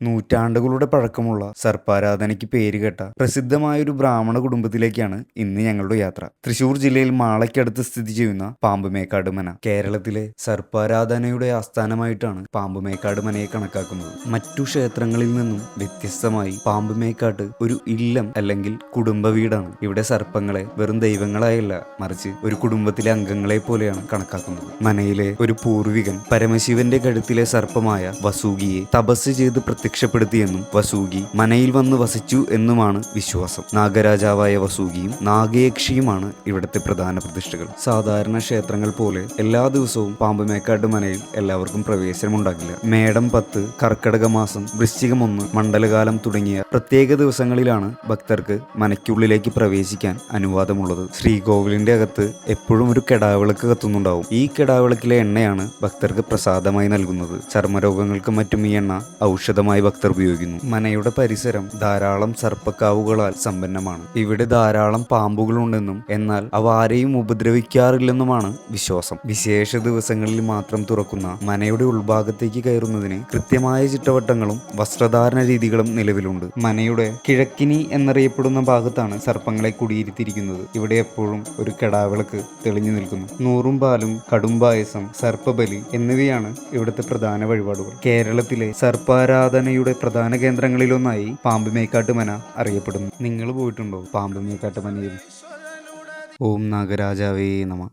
നൂറ്റാണ്ടുകളുടെ പഴക്കമുള്ള സർപ്പാരാധനയ്ക്ക് പേരുകേട്ട പ്രസിദ്ധമായൊരു ബ്രാഹ്മണ കുടുംബത്തിലേക്കാണ് ഇന്ന് ഞങ്ങളുടെ യാത്ര. തൃശൂർ ജില്ലയിൽ മാളയ്ക്കടുത്ത് സ്ഥിതി ചെയ്യുന്ന പാമ്പുമേക്കാട് മന. കേരളത്തിലെ സർപ്പാരാധനയുടെ ആസ്ഥാനമായിട്ടാണ് പാമ്പുമേക്കാട് മനയെ കണക്കാക്കുന്നത്. മറ്റു ക്ഷേത്രങ്ങളിൽ നിന്നും വ്യത്യസ്തമായി പാമ്പുമേക്കാട്ട് ഒരു ഇല്ലം അല്ലെങ്കിൽ കുടുംബ വീടാണ്. ഇവിടെ സർപ്പങ്ങളെ വെറും ദൈവങ്ങളായല്ല, മറിച്ച് ഒരു കുടുംബത്തിലെ അംഗങ്ങളെ പോലെയാണ് കണക്കാക്കുന്നത്. മനയിലെ ഒരു പൂർവികൻ പരമശിവന്റെ കഴുത്തിലെ സർപ്പമായ വസൂകിയെ തപസ് ചെയ്ത് പ്രത്യക്ഷപ്പെടുത്തിയെന്നും വസൂകി മനയിൽ വന്ന് വസിച്ചു എന്നുമാണ് വിശ്വാസം. നാഗരാജാവായ വസൂകിയും നാഗയക്ഷിയുമാണ് ഇവിടുത്തെ പ്രധാന പ്രതിഷ്ഠകൾ. സാധാരണ ക്ഷേത്രങ്ങൾ പോലെ എല്ലാ ദിവസവും പാമ്പുമേക്കാട് മനയിൽ എല്ലാവർക്കും പ്രവേശനമുണ്ടാകില്ല. മേടം 10, കർക്കടക മാസം, വൃശ്ചികം 1, മണ്ഡലകാലം തുടങ്ങിയ പ്രത്യേക ദിവസങ്ങളിലാണ് ഭക്തർക്ക് മനയ്ക്കുള്ളിലേക്ക് പ്രവേശിക്കാൻ അനുവാദമുള്ളത്. ശ്രീകോവിലിന്റെ അകത്ത് എപ്പോഴും ഒരു കെടാവിളക്ക് കത്തുന്നുണ്ടാവും. ഈ കെടാവിളക്കിലെ എണ്ണയാണ് ഭക്തർക്ക് പ്രസാദമായി നൽകുന്നത്. ചർമ്മരോഗങ്ങൾക്ക് മറ്റും ഈ എണ്ണ ഔഷധമായി ഭക്തർ ഉപയോഗിക്കുന്നു. മനയുടെ പരിസരം ധാരാളം സർപ്പക്കാവുകളാൽ സമ്പന്നമാണ്. ഇവിടെ ധാരാളം പാമ്പുകളുണ്ടെന്നും എന്നാൽ അവ ആരെയും ഉപദ്രവിക്കാറില്ലെന്നുമാണ് വിശ്വാസം. വിശേഷ ദിവസങ്ങളിൽ മാത്രം തുറക്കുന്ന മനയുടെ ഉൾഭാഗത്തേക്ക് കയറുന്നതിന് കൃത്യമായ ചുറ്റവട്ടങ്ങളും വസ്ത്രധാരണ രീതികളും നിലവിലുണ്ട്. മനയുടെ കിഴക്കിനി എന്നറിയപ്പെടുന്ന ഭാഗത്താണ് സർപ്പങ്ങളെ കുടിയിരുത്തിയിരിക്കുന്നത്. ഇവിടെ എപ്പോഴും ഒരു കെടാവിളക്ക് തെളിഞ്ഞു നിൽക്കുന്നു. നൂറും പാലും, കടുംപായസം, സർപ്പബലി എന്നിവയാണ് ഇവിടുത്തെ പ്രധാന വഴിപാടുകൾ. കേരളത്തിലെ സർപ്പാരാധനയുടെ പ്രധാന കേന്ദ്രങ്ങളിലൊന്നായി പാമ്പുമേക്കാട്ട് മന അറിയപ്പെടുന്നു. നിങ്ങൾ പോയിട്ടുണ്ടോ പാമ്പുമേക്കാട്ട് മനയിൽ? ഓം നാഗരാജാവേ നമഃ.